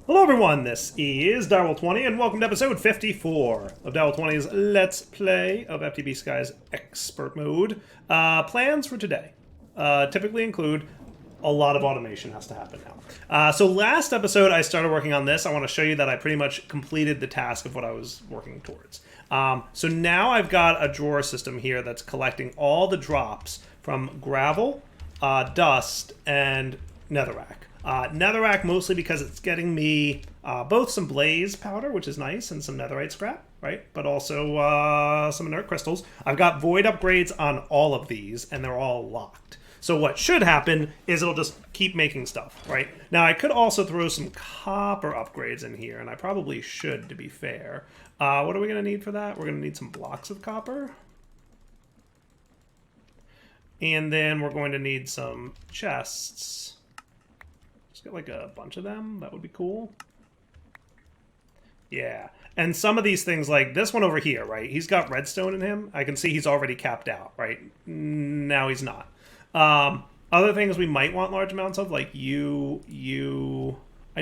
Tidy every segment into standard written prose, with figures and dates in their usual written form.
Hello everyone, this is Darwell20 and welcome to episode 54 of Darwell20's Let's Play of FTB Sky's Expert Mode. Plans for today typically include a lot of automation has to happen now. So last episode I started working on this. I want to show you that I pretty much completed the task of what I was working towards. So now I've got a drawer system here that's collecting all the drops from gravel, dust, and netherrack. Netherrack mostly because it's getting me both some blaze powder, which is nice, and some netherite scrap, right? But also some inert crystals. I've got void upgrades on all of these, and they're all locked. So what should happen is it'll just keep making stuff, right? Now, I could also throw some copper upgrades in here, and I probably should, to be fair. What are we going to need for that? We're going to need some blocks of copper. And then we're going to need some chests. Get like a bunch of them. That would be cool. Yeah. And some of these things, like this one over here, right? He's got redstone in him. I can see he's already capped out, right? Now he's not. Other things we might want large amounts of, like I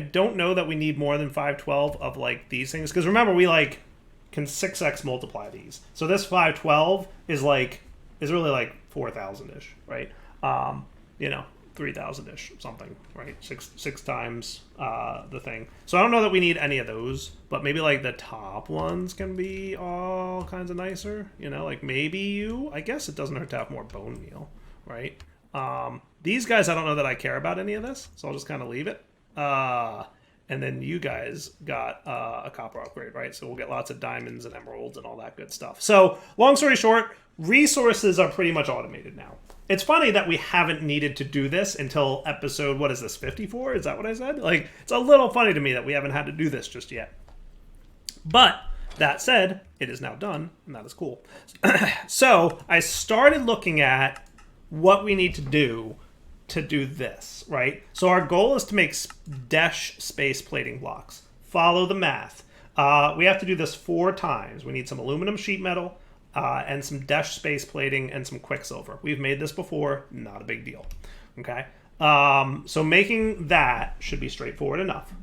don't know that we need more than 512 of like these things. Because remember, we like can 6x multiply these. So this 512 is really like 4,000-ish, right? You know. 3,000-ish something, right? Six times the thing. So I don't know that we need any of those, but maybe like the top ones can be all kinds of nicer, you know, like maybe I guess it doesn't hurt to have more bone meal, right? These guys, I don't know that I care about any of this, so I'll just kind of leave it. And then you guys got a copper upgrade, right? So we'll get lots of diamonds and emeralds and all that good stuff. So long story short, resources are pretty much automated now. It's funny that we haven't needed to do this until episode, what is this, 54? Is that what I said? Like, it's a little funny to me that we haven't had to do this just yet. But that said, it is now done, and that is cool. So I started looking at what we need to do this, right? So our goal is to make Desh space plating blocks. Follow the math. We have to do this 4 times. We need some aluminum sheet metal, and some Desh space plating and some quicksilver. We've made this before, not a big deal. Okay, so making that should be straightforward enough.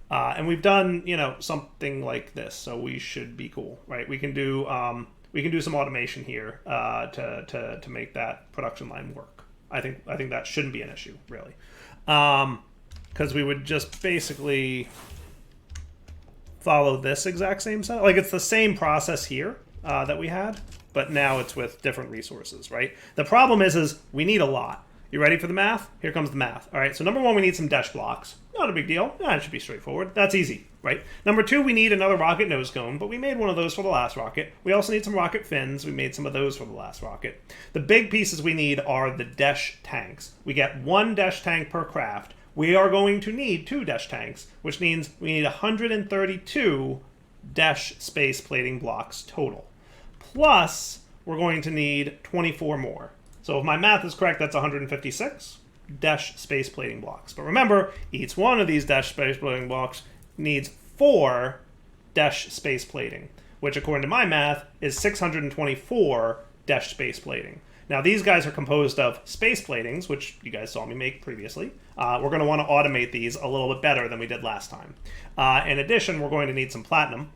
And we've done, you know, something like this, so we should be cool, right? We can do some automation here to make that production line work. I think that shouldn't be an issue, really, because we would just basically follow this exact same setup. Like, it's the same process here. That we had, but now it's with different resources, right? The problem is we need a lot. You ready for the math? Here comes the math. All right, so number 1, we need some Desh blocks. Not a big deal. It should be straightforward. That's easy, right? Number 2, we need another rocket nose cone, but we made one of those for the last rocket. We also need some rocket fins. We made some of those for the last rocket. The big pieces we need are the Desh tanks. We get 1 Desh tank per craft. We are going to need 2 Desh tanks, which means we need 132 Desh space plating blocks total. Plus, we're going to need 24 more. So if my math is correct, that's 156 Desh space plating blocks. But remember, each one of these Desh space plating blocks needs 4 Desh space plating, which according to my math is 624 Desh space plating. Now, these guys are composed of space platings, which you guys saw me make previously. We're going to want to automate these a little bit better than we did last time. In addition, we're going to need some platinum,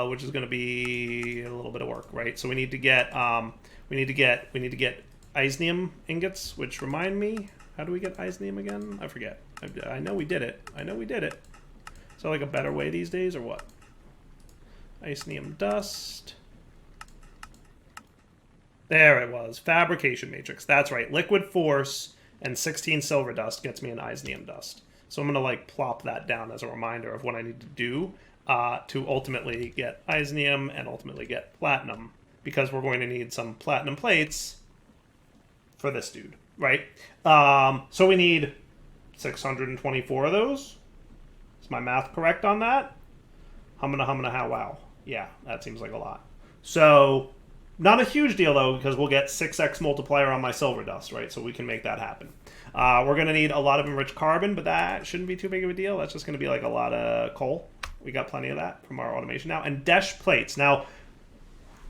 which is going to be a little bit of work, right? So we need to get isnium ingots, which remind me, how do we get isnium again? I forget. I know we did it. Is there like a better way these days or what? Isnium dust. There it was. Fabrication matrix. That's right. Liquid force and 16 silver dust gets me an isnium dust. So I'm going to like plop that down as a reminder of what I need to do to ultimately get isnium and ultimately get platinum, because we're going to need some platinum plates for this dude, right? So we need 624 of those. Is my math correct on that? Humana how wow. Yeah, that seems like a lot. So not a huge deal, though, because we'll get 6x multiplier on my silver dust, right? So we can make that happen. We're going to need a lot of enriched carbon, but that shouldn't be too big of a deal. That's just going to be like a lot of coal. We got plenty of that from our automation now. And Desh plates. Now,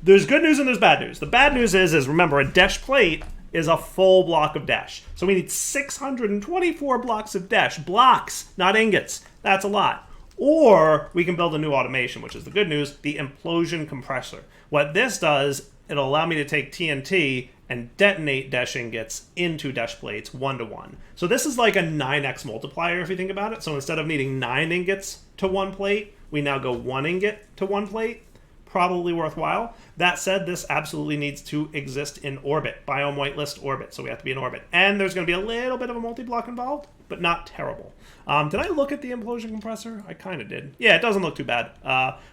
there's good news and there's bad news. The bad news is remember, a Desh plate is a full block of Desh. So we need 624 blocks of Desh. Blocks, not ingots. That's a lot. Or we can build a new automation, which is the good news, the Implosion compressor. What this does, it'll allow me to take TNT and detonate Desh ingots into Desh plates 1-to-1. So this is like a 9x multiplier if you think about it. So instead of needing 9 ingots to 1 plate, we now go 1 ingot to 1 plate. Probably worthwhile. That said, this absolutely needs to exist in orbit, biome whitelist orbit, so we have to be in orbit. And there's going to be a little bit of a multi-block involved, but not terrible. Did I look at the Implosion compressor? I kind of did. Yeah, it doesn't look too bad.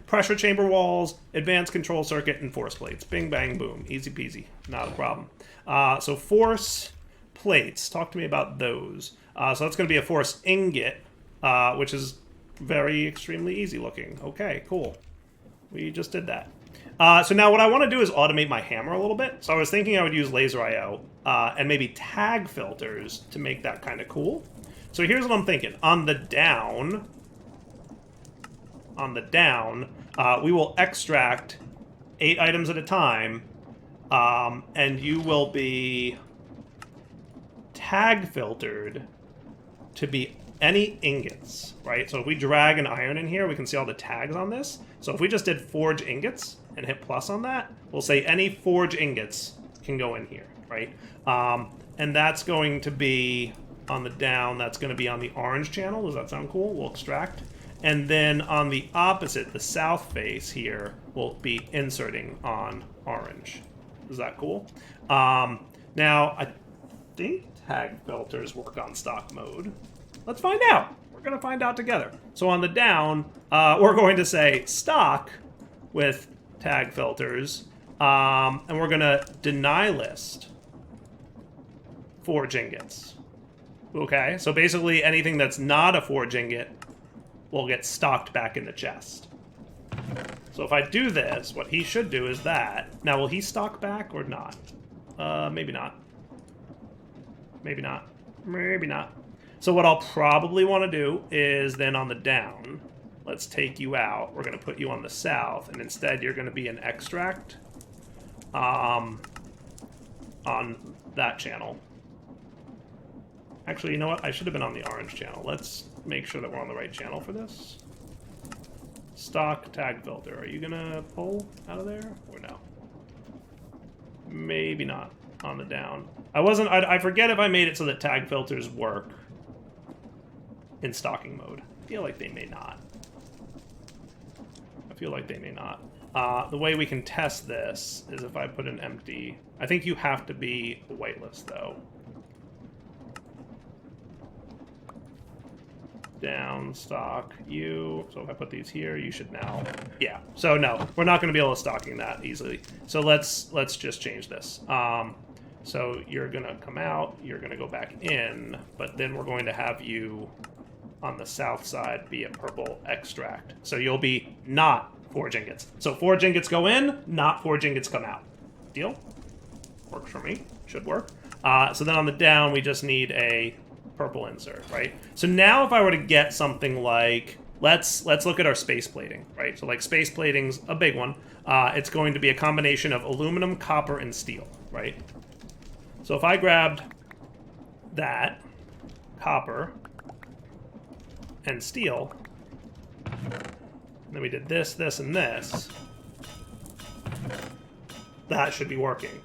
Pressure chamber walls, advanced control circuit, and force plates. Bing, bang, boom. Easy peasy. Not a problem. So force plates. Talk to me about those. So that's going to be a force ingot, which is very extremely easy looking. Okay, cool. We just did that. So now what I want to do is automate my hammer a little bit. So I was thinking I would use laser IO and maybe tag filters to make that kind of cool. So here's what I'm thinking. On the down, we will extract 8 items at a time, and you will be tag filtered to be any ingots, right? So if we drag an iron in here, we can see all the tags on this. So if we just did forge ingots and hit plus on that, we'll say any forge ingots can go in here, right? And that's going to be on the down, that's going to be on the orange channel. Does that sound cool? We'll extract. And then on the opposite, the south face here, we'll be inserting on orange. Is that cool? Now, I think tag filters work on stock mode. Let's find out. We're going to find out together. So on the down, we're going to say stock with tag filters, and we're going to deny list forge ingots. Okay, so basically anything that's not a forge ingot will get stocked back in the chest. So if I do this, what he should do is that. Now, will he stock back or not? Maybe not. Maybe not. Maybe not. So what I'll probably want to do is then on the down, let's take you out. We're going to put you on the south, and instead you're going to be an extract on that channel. Actually, you know what? I should have been on the orange channel. Let's make sure that we're on the right channel for this. Stock tag filter. Are you going to pull out of there or no? Maybe not on the down. I forget if I made it so that tag filters work in stocking mode. I feel like they may not. The way we can test this is if I put an empty. I think you have to be a whitelist though. Down stock you. So if I put these here, you should now. Yeah. So no, we're not going to be able to stocking that easily. So let's just change this. So you're going to come out. You're going to go back in, but then we're going to have you on the south side be a purple extract. So you'll be not forge ingots. So forge ingots go in, not forge ingots come out. Deal? Works for me. Should work. So then on the down, we just need a purple insert, right? So now if I were to get something like, let's look at our space plating, right? So like space plating's a big one. It's going to be a combination of aluminum, copper, and steel, right? So if I grabbed that, copper, and steel, and then we did this, this, and this, that should be working.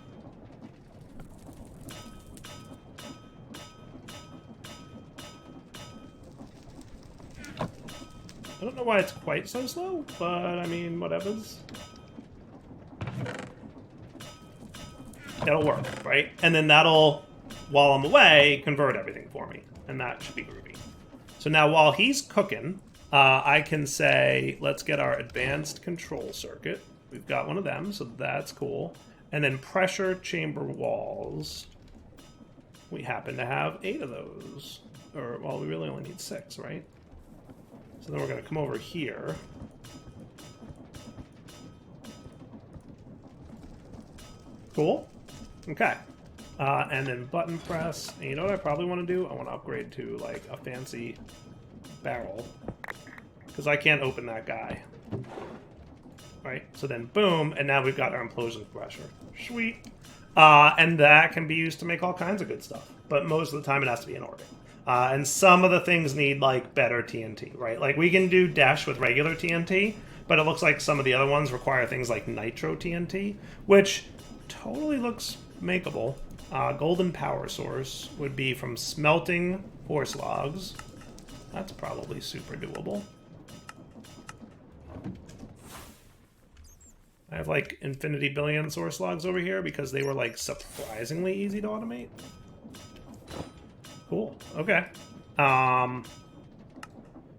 I don't know why it's quite so slow, but I mean, whatever's. That'll work, right? And then that'll, while I'm away, convert everything for me. And that should be groovy. So now while he's cooking, I can say, let's get our advanced control circuit. We've got one of them, so that's cool. And then pressure chamber walls. We happen to have 8 of those. Or, well, we really only need 6, right? So then we're going to come over here. Cool. Okay. And then button press. And you know what I probably want to do? I want to upgrade to like a fancy barrel. Because I can't open that guy. Right? So then boom, and now we've got our implosion pressure. Sweet. And that can be used to make all kinds of good stuff. But most of the time it has to be in orbit. And some of the things need, like, better TNT, right? Like, we can do Desh with regular TNT, but it looks like some of the other ones require things like Nitro TNT, which totally looks makeable. Golden power source would be from smelting horse logs. That's probably super doable. I have, like, infinity billion source logs over here because they were, like, surprisingly easy to automate. Cool. Okay. And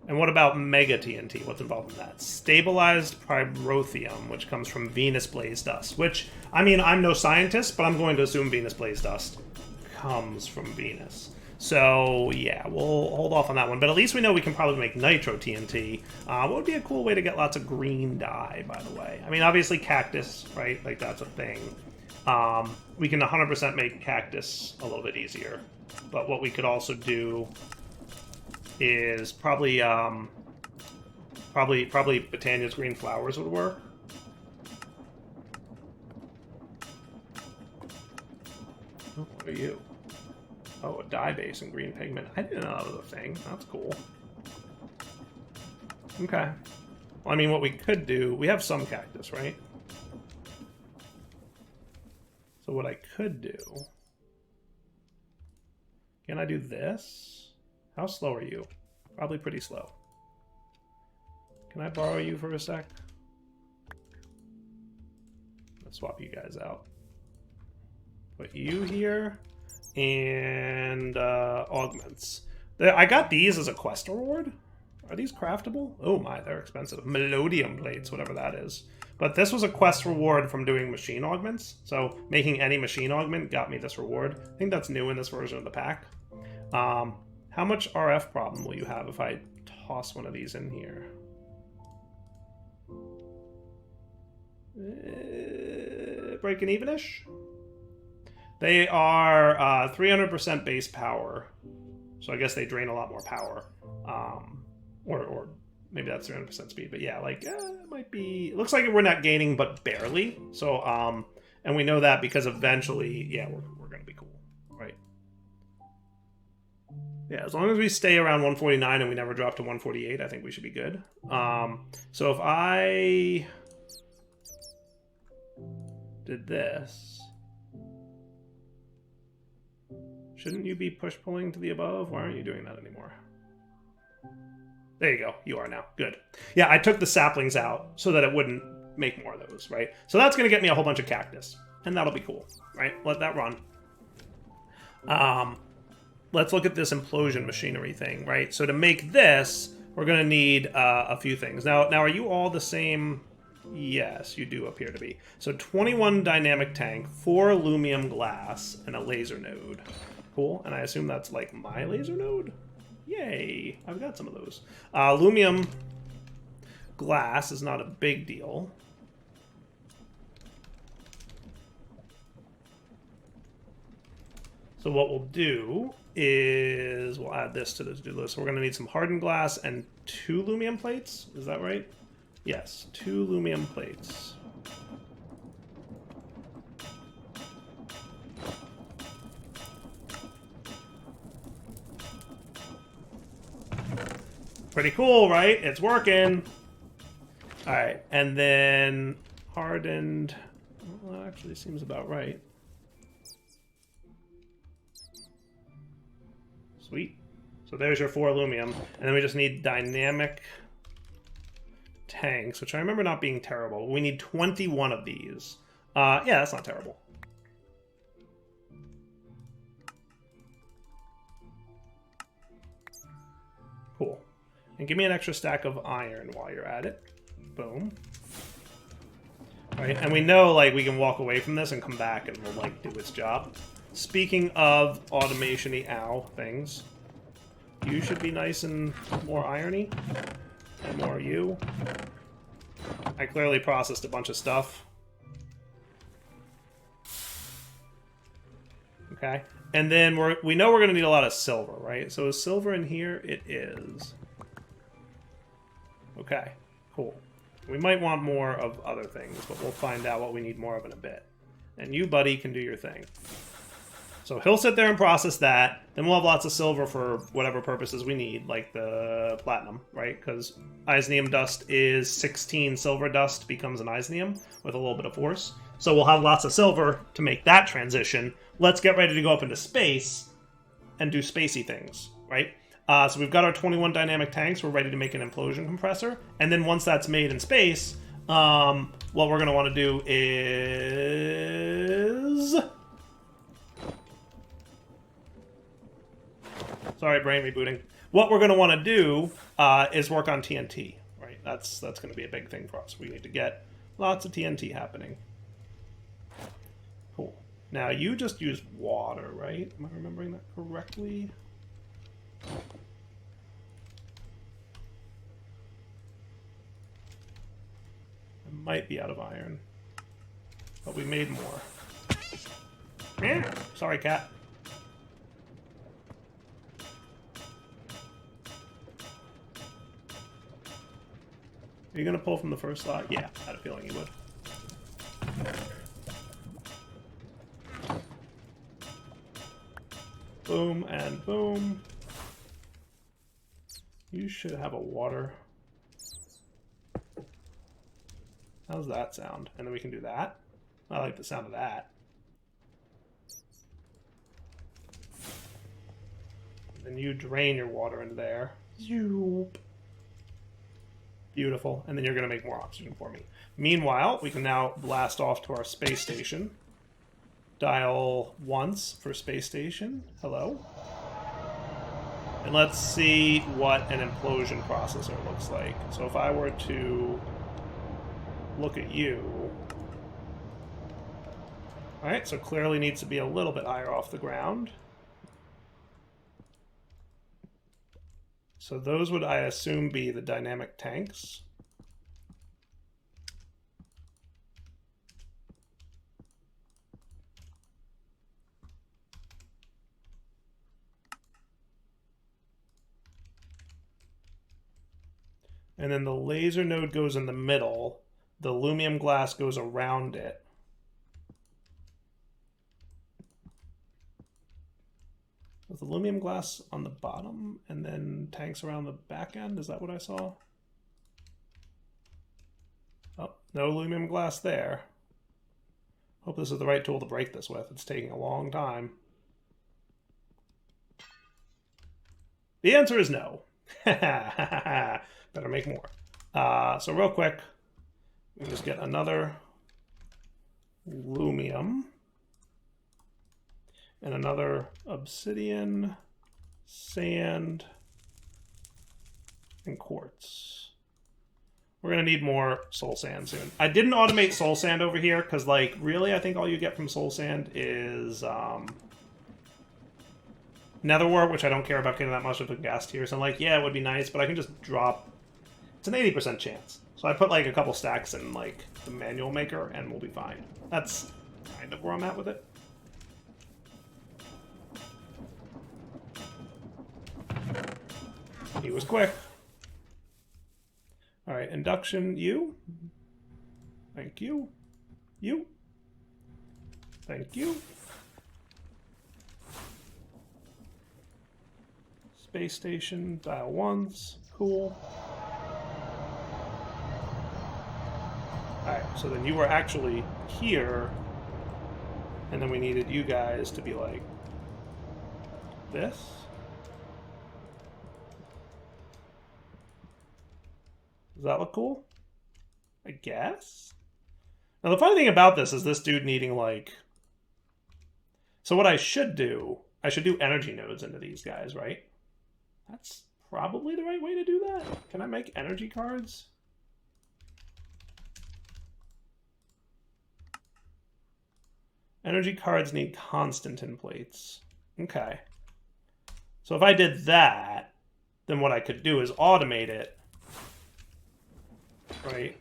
what about Mega TNT? What's involved in that? Stabilized Pyrotheum, which comes from Venus Blaze Dust. Which, I mean, I'm no scientist, but I'm going to assume Venus Blaze Dust comes from Venus. So, yeah, we'll hold off on that one. But at least we know we can probably make Nitro TNT. What would be a cool way to get lots of green dye, by the way? I mean, obviously Cactus, right? Like, that's a thing. We can 100% make Cactus a little bit easier. But what we could also do is probably Britannia's green flowers would work. Oh, what are you? Oh, a dye base and green pigment. I didn't know that was a thing. That's cool. Okay. Well, I mean, what we could do... We have some Cactus, right? So what I could do... Can I do this? How slow are you? Probably pretty slow. Can I borrow you for a sec? Let's swap you guys out. Put you here. And augments. I got these as a quest reward. Are these craftable? Oh my, they're expensive. Melodium plates, whatever that is. But this was a quest reward from doing machine augments. So making any machine augment got me this reward. I think that's new in this version of the pack. How much RF problem will you have if I toss one of these in here? Breaking even-ish? They are 300% base power. So I guess they drain a lot more power. Or maybe that's 300% speed. But yeah, like, it might be... It looks like we're not gaining, but barely. So, and we know that because eventually, yeah, we're going to be cool. Right? Yeah, as long as we stay around 149 and we never drop to 148, I think we should be good. So if I did this, shouldn't you be push-pulling to the above? Why aren't you doing that anymore? There you go. You are now. Good. Yeah, I took the saplings out so that it wouldn't make more of those, right? So that's going to get me a whole bunch of cactus, and that'll be cool, right? Let that run. Let's look at this implosion machinery thing, right? So to make this, we're going to need a few things. Now, are you all the same? Yes, you do appear to be. So 21 dynamic tank, 4 aluminum glass, and a laser node. Cool. And I assume that's like my laser node? Yay. I've got some of those. Aluminum glass is not a big deal. So what we'll do is we'll add this to the to-do list. We're going to need some hardened glass and 2 aluminum plates. Is that right? Yes, 2 aluminum plates. Pretty cool, right? It's working. All right, and then hardened. Well, that actually seems about right. Sweet. So there's your 4 aluminum, and then we just need dynamic tanks, which I remember not being terrible. We need 21 of these. Yeah, that's not terrible. Cool. And give me an extra stack of iron while you're at it. Boom. Right, and we know, like, we can walk away from this and come back and we'll, like, do its job. Speaking of automation-y things, you should be nice and more irony. And more you. I clearly processed a bunch of stuff. Okay. And then we know we're going to need a lot of silver, right? So is silver in here? It is. Okay. Cool. We might want more of other things, but we'll find out what we need more of in a bit. And you, buddy, can do your thing. So he'll sit there and process that. Then we'll have lots of silver for whatever purposes we need, like the platinum, right? Because Isnium dust is 16 silver dust becomes an Isnium with a little bit of force. So we'll have lots of silver to make that transition. Let's get ready to go up into space and do spacey things, right? So we've got our 21 dynamic tanks. We're ready to make an implosion compressor. And then once that's made in space, what we're going to want to do is... Sorry, brain rebooting. What we're going to want to do is work on TNT, right? That's going to be a big thing for us. We need to get lots of TNT happening. Cool. Now, you just use water, right? Am I remembering that correctly? I might be out of iron. But we made more. Sorry, cat. Are you going to pull from the first slot? Yeah, I had a feeling you would. Boom and boom. You should have a water. How's that sound? And then we can do that. I like the sound of that. Then you drain your water into there. Zoop. Beautiful. And then you're going to make more oxygen for me. Meanwhile, we can now blast off to our space station. Dial once for space station. Hello. And let's see what an implosion processor looks like. So if I were to look at you... Alright, so clearly needs to be a little bit higher off the ground. So those would, I assume, be the dynamic tanks. And then the laser node goes in the middle. The aluminum glass goes around it. With aluminum glass on the bottom and then tanks around the back end? Is that what I saw? Oh, no aluminum glass there. Hope this is the right tool to break this with. It's taking a long time. The answer is no. Better make more. So real quick, we just get another aluminum. And another obsidian, sand, and quartz. We're going to need more soul sand soon. I didn't automate soul sand over here because, like, really, I think all you get from soul sand is nether wart, which I don't care about getting that much of a gas tier. So I'm like, yeah, it would be nice, but I can just drop... It's an 80% chance. So I put, like, a couple stacks in, like, the manual maker, and we'll be fine. That's kind of where I'm at with it. He was quick. All right, induction, you. Thank you. You. Thank you. Space station, dial once. Cool. All right, so then you were actually here, and then we needed you guys to be like this. Does that look cool? I guess? Now, the funny thing about this is this dude needing, like... So what I should do energy nodes into these guys, right? That's probably the right way to do that. Can I make energy cards? Energy cards need Constantin plates. Okay. So if I did that, then what I could do is automate it. Right,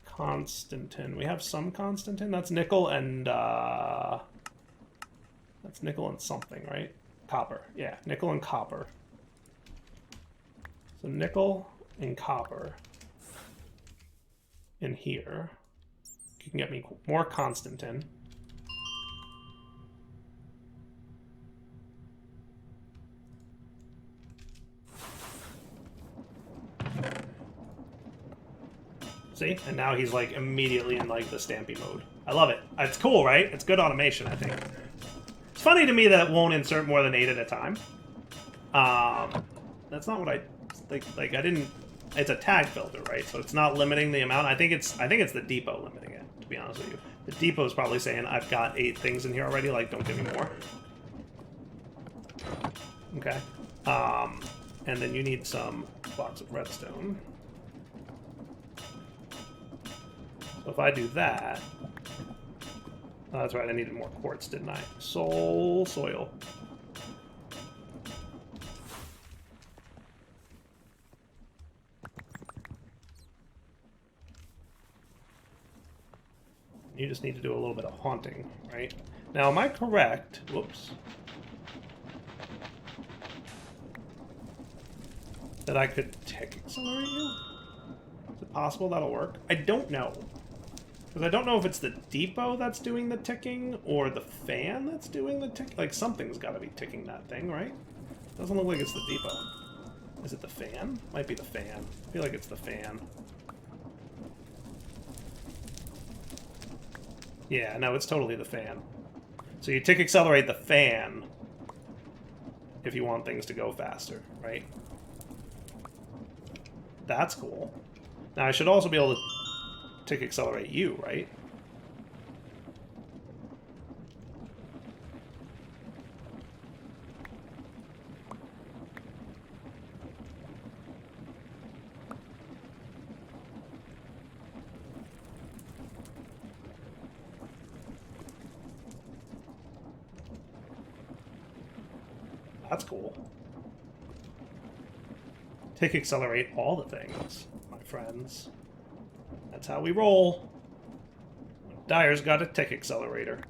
Constantin. We have some Constantin. That's nickel and that's nickel and something, right? Copper. Yeah, nickel and copper. So nickel and copper in here. You can get me more Constantin. See? And now he's like immediately in like the stampy mode. I love it. It's cool, right? It's good automation, I think. It's funny to me that it won't insert more than 8 at a time. That's not what I think. Like I didn't. It's a tag filter, right? So it's not limiting the amount. I think it's the depot limiting it. To be honest with you, the depot is probably saying I've got 8 things in here already. Like, don't give me more. Okay. And then you need some blocks of redstone. So if I do that... Oh, that's right, I needed more quartz, didn't I? Soil. You just need to do a little bit of haunting, right? Now, am I correct? Whoops. That I could tick accelerate you? Is it possible that'll work? I don't know. Because I don't know if it's the depot that's doing the ticking or the fan that's doing the tick. Like, something's got to be ticking that thing, right? Doesn't look like it's the depot. Is it the fan? Might be the fan. I feel like it's the fan. Yeah, no, it's totally the fan. So you tick accelerate the fan if you want things to go faster, right? That's cool. Now I should also be able to tick accelerate you, right? That's cool. Tick accelerate all the things, my friends. That's how we roll. Dyer's got a tick accelerator.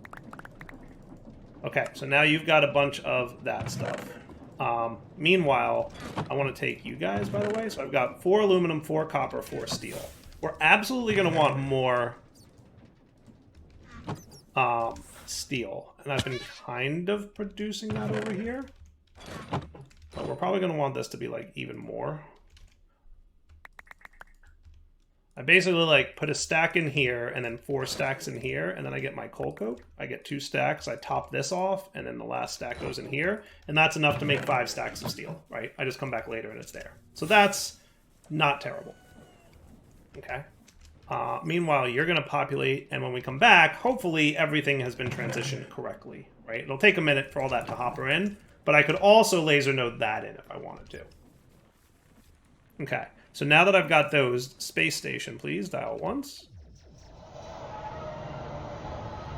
Okay, so now you've got a bunch of that stuff. Meanwhile, I want to take you guys, by the way. So I've got 4 aluminum, 4 copper, 4 steel. We're absolutely going to want more steel. And I've been kind of producing that over here. But we're probably going to want this to be, like, even more. I basically, like, put a stack in here, and then 4 stacks in here, and then I get my coal coke. I get 2 stacks, I top this off, and then the last stack goes in here, and that's enough to make 5 stacks of steel, right? I just come back later and it's there. So that's not terrible. Okay. Meanwhile, you're going to populate, and when we come back, hopefully everything has been transitioned correctly, right? It'll take a minute for all that to hopper in, but I could also laser node that in if I wanted to. Okay. So now that I've got those, space station, please, dial once.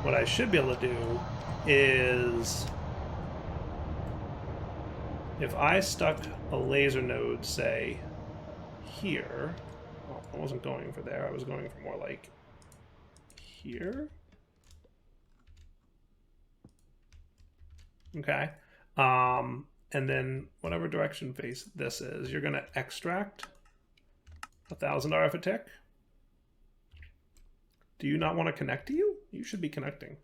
What I should be able to do is, if I stuck a laser node, say, here, well, I wasn't going for there, I was going for more like here. Okay. And then whatever direction face this is, you're going to extract 1,000 RF a tick. Do you not want to connect to you? You should be connecting.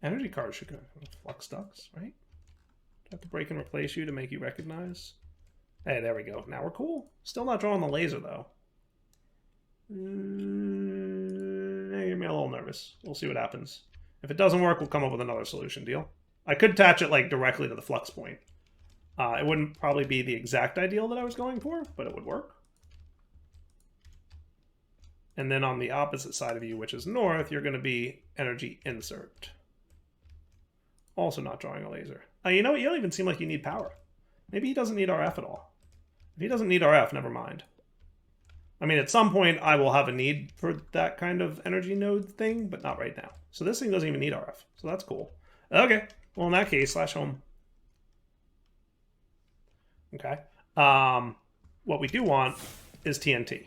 Energy cards should go. Flux ducts, right? Do I have to break and replace you to make you recognize? Hey, there we go. Now we're cool. Still not drawing the laser, though. You're me a little nervous. We'll see what happens. If it doesn't work, we'll come up with another solution. Deal? I could attach it like directly to the flux point. It wouldn't probably be the exact ideal that I was going for, but it would work. And then on the opposite side of you, which is north, you're going to be energy insert. Also not drawing a laser. You know what? You don't even seem like you need power. Maybe he doesn't need RF at all. If he doesn't need RF, never mind. I mean, at some point, I will have a need for that kind of energy node thing, but not right now. So this thing doesn't even need RF. So that's cool. Okay. Well, in that case, slash home. Okay. What we do want is TNT.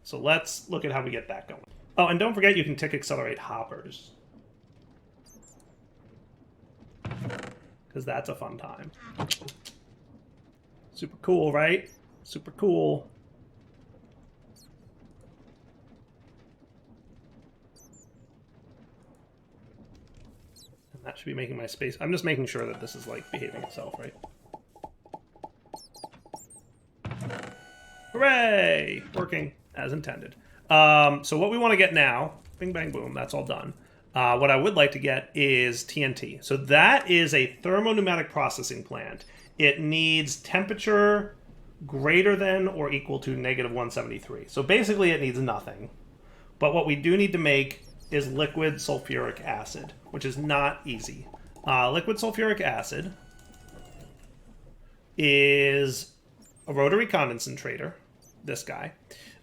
So let's look at how we get that going. Oh, and don't forget you can tick accelerate hoppers. Because that's a fun time. Super cool, right? Super cool. And that should be making my space. I'm just making sure that this is like behaving itself, right? Hooray! Working as intended. So what we want to get now, bing, bang, boom, that's all done. What I would like to get is TNT. So that is a thermopneumatic processing plant. It needs temperature greater than or equal to -173. So basically it needs nothing. But what we do need to make is liquid sulfuric acid, which is not easy. Liquid sulfuric acid is a rotary condensator, this guy,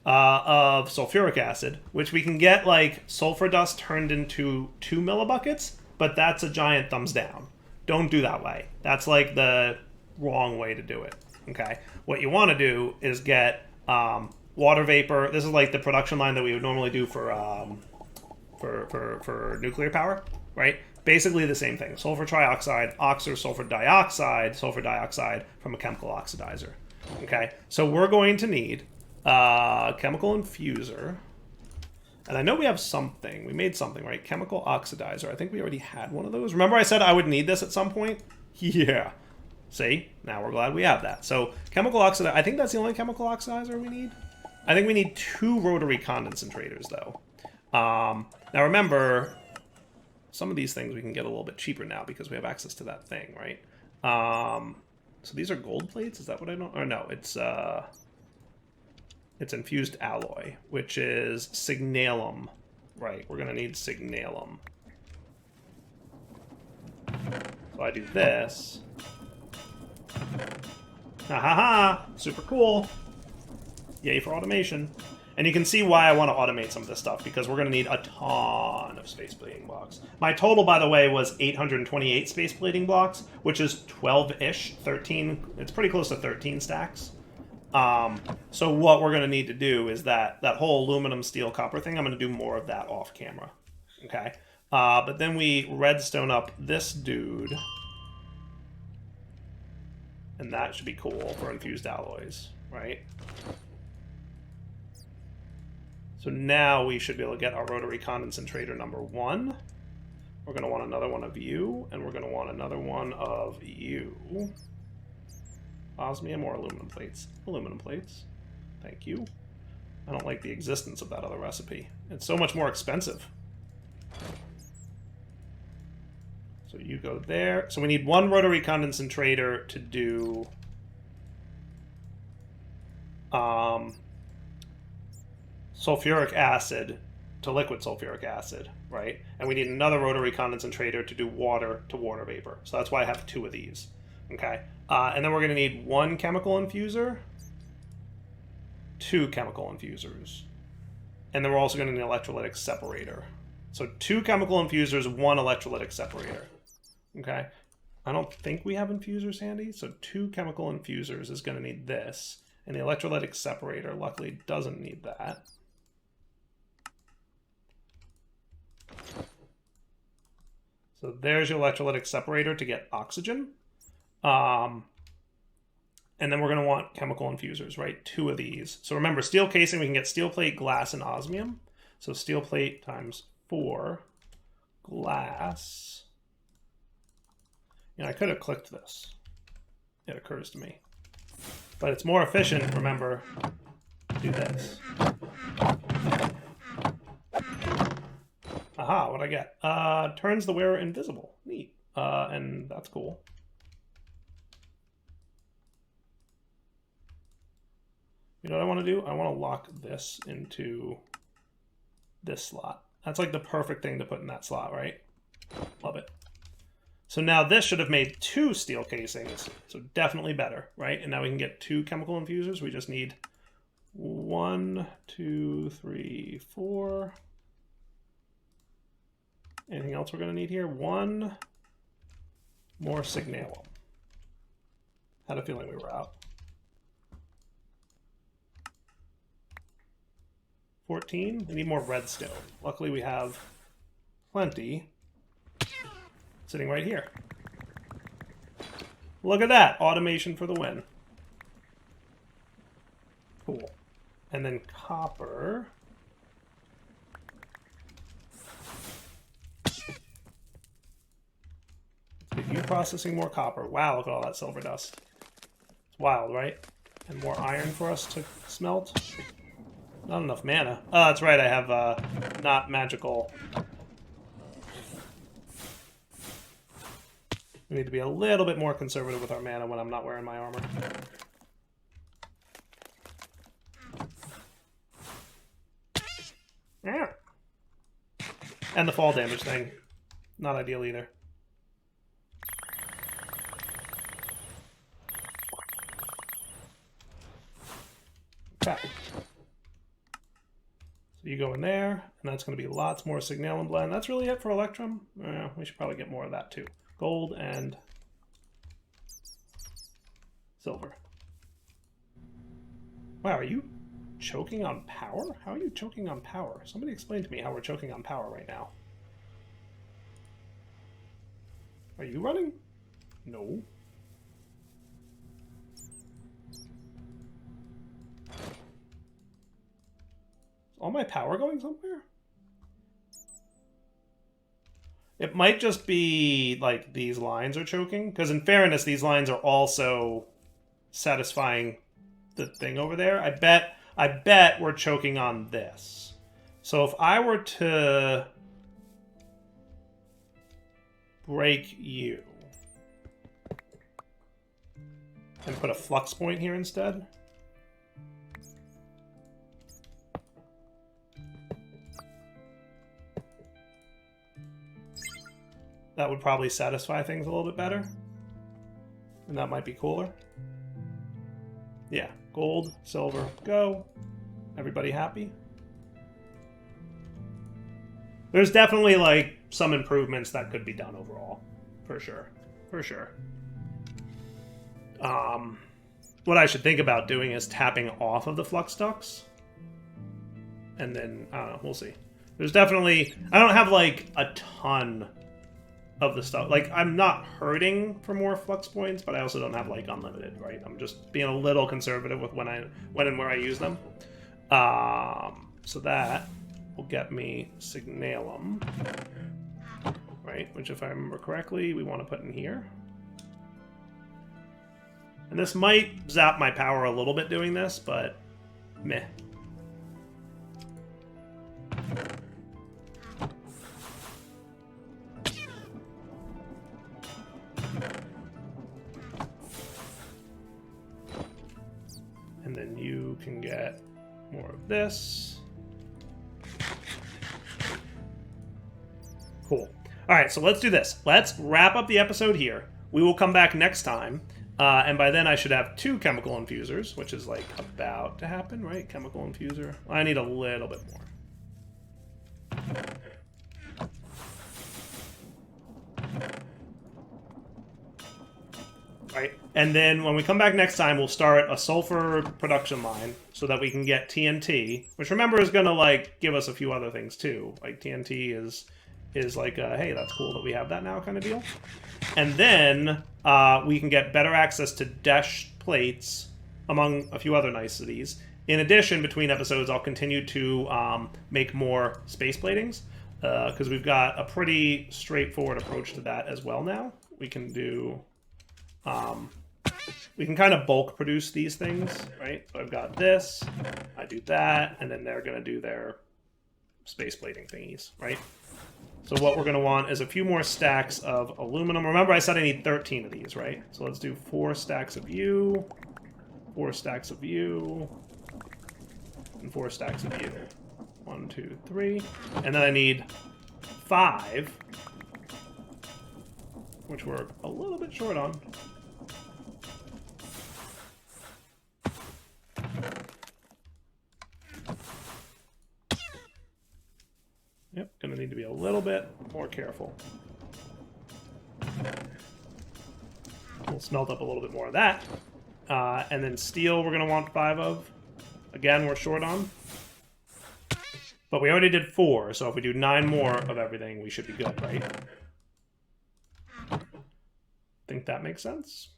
of sulfuric acid, which we can get like sulfur dust turned into 2 millibuckets, but that's a giant thumbs down. Don't do that way. That's like the wrong way to do it. Okay, what you want to do is get water vapor. This is like the production line that we would normally do for nuclear power, right? Basically the same thing. Sulfur trioxide, sulfur dioxide from a chemical oxidizer. Okay, so we're going to need chemical infuser. And I know we have something. We made something, right? Chemical oxidizer. I think we already had one of those. Remember I said I would need this at some point? Yeah. See? Now we're glad we have that. So chemical oxidizer. I think that's the only chemical oxidizer we need. I think we need 2 rotary condensators, though. Now remember, some of these things we can get a little bit cheaper now because we have access to that thing, right? So these are gold plates? Is that what I know? Or no, it's infused alloy, which is signalum. Right, we're going to need signalum. So I do this. Ha ha ha! Super cool! Yay for automation. And you can see why I want to automate some of this stuff, because we're going to need a ton of space plating blocks. My total, by the way, was 828 space plating blocks, which is 12-ish, 13. It's pretty close to 13 stacks. So what we're going to need to do is that whole aluminum, steel, copper thing, I'm going to do more of that off camera. Okay? But then we redstone up this dude. And that should be cool for infused alloys, right? So now we should be able to get our rotary condensator number 1. We're going to want another one of you, and we're going to want another one of you. Osmium or aluminum plates? Aluminum plates. Thank you. I don't like the existence of that other recipe. It's so much more expensive. So you go there. So we need 1 rotary condensator to do sulfuric acid to liquid sulfuric acid, right? And we need another rotary condensator to do water to water vapor. So that's why I have 2 of these. Okay. And then we're going to need 1 chemical infuser, 2 chemical infusers. And then we're also going to need an electrolytic separator. So 2 chemical infusers, 1 electrolytic separator. Okay. I don't think we have infusers handy, so 2 chemical infusers is going to need this. And the electrolytic separator, luckily, doesn't need that. So there's your electrolytic separator to get oxygen. And then we're going to want chemical infusers, right? 2 of these. So remember, steel casing, we can get steel plate, glass, and osmium. So steel plate times 4, glass. I could have clicked this. It occurs to me. But it's more efficient, remember, to do this. Aha, what'd I get? Turns the wearer invisible. Neat. And that's cool. You know what I want to do? I want to lock this into this slot. That's like the perfect thing to put in that slot, right? Love it. So now this should have made 2 steel casings, so definitely better, right? And now we can get 2 chemical infusers. We just need 1, 2, 3, 4. Anything else we're going to need here? 1 more signalum. Had a feeling we were out. 14. We need more redstone. Luckily we have plenty sitting right here. Look at that. Automation for the win. Cool. And then copper. Let's get you processing more copper. Wow, look at all that silver dust. It's wild, right? And more iron for us to smelt. Not enough mana. Oh, that's right, I have not magical. We need to be a little bit more conservative with our mana when I'm not wearing my armor. Yeah. And the fall damage thing. Not ideal either. Okay. So you go in there, and that's going to be lots more Signalum Blend. That's really it for Electrum. We should probably get more of that too. Gold and silver. Wow, are you choking on power? How are you choking on power? Somebody explain to me how we're choking on power right now. Are you running? No. Is all my power going somewhere? It might just be, like, these lines are choking. Because in fairness, these lines are also satisfying the thing over there. I bet we're choking on this. So if I were to break you and put a flux point here instead. That would probably satisfy things a little bit better. And that might be cooler. Yeah, gold, silver, go. Everybody happy? There's definitely, like, some improvements that could be done overall. For sure. For sure. What I should think about doing is tapping off of the flux ducts. And then, I don't know, we'll see. There's definitely... I don't have, like, a ton of the stuff. Like, I'm not hurting for more flux points, but I also don't have, like, unlimited, right? I'm just being a little conservative with when and where I use them. So that will get me Signalum, right? Which, if I remember correctly, we want to put in here. And this might zap my power a little bit doing this, but meh. And then you can get more of this. Cool. All right, so let's do this. Let's wrap up the episode here. We will come back next time. And by then I should have 2 chemical infusers, which is, like, about to happen, right? Chemical infuser. I need a little bit more. Right? And then when we come back next time, we'll start a sulfur production line so that we can get TNT, which, remember, is going to, like, give us a few other things too. Like, TNT is like, hey, that's cool that we have that now kind of deal. And then we can get better access to Desh plates, among a few other niceties. In addition, between episodes, I'll continue to make more space platings, because we've got a pretty straightforward approach to that as well now. We can do... we can kind of bulk produce these things, right? So I've got this, I do that, and then they're going to do their space plating thingies, right? So what we're going to want is a few more stacks of aluminum. Remember, I said I need 13 of these, right? So let's do 4 stacks of you, 4 stacks of you, and 4 stacks of you. 1, 2, 3. And then I need 5, which we're a little bit short on. Yep, gonna need to be a little bit more careful. We'll smelt up a little bit more of that. And then steel we're gonna want 5 of. Again, we're short on. But we already did 4, so if we do 9 more of everything, we should be good, right? Think that makes sense?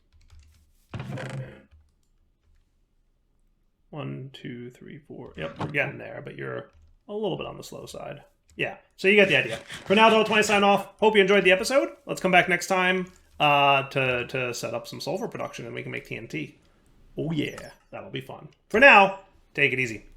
1, 2, 3, 4. Yep, we're getting there, but you're a little bit on the slow side. Yeah, so you get the idea. For now, though, 20 sign off. Hope you enjoyed the episode. Let's come back next time to set up some sulfur production and we can make TNT. Oh yeah, that'll be fun. For now, take it easy.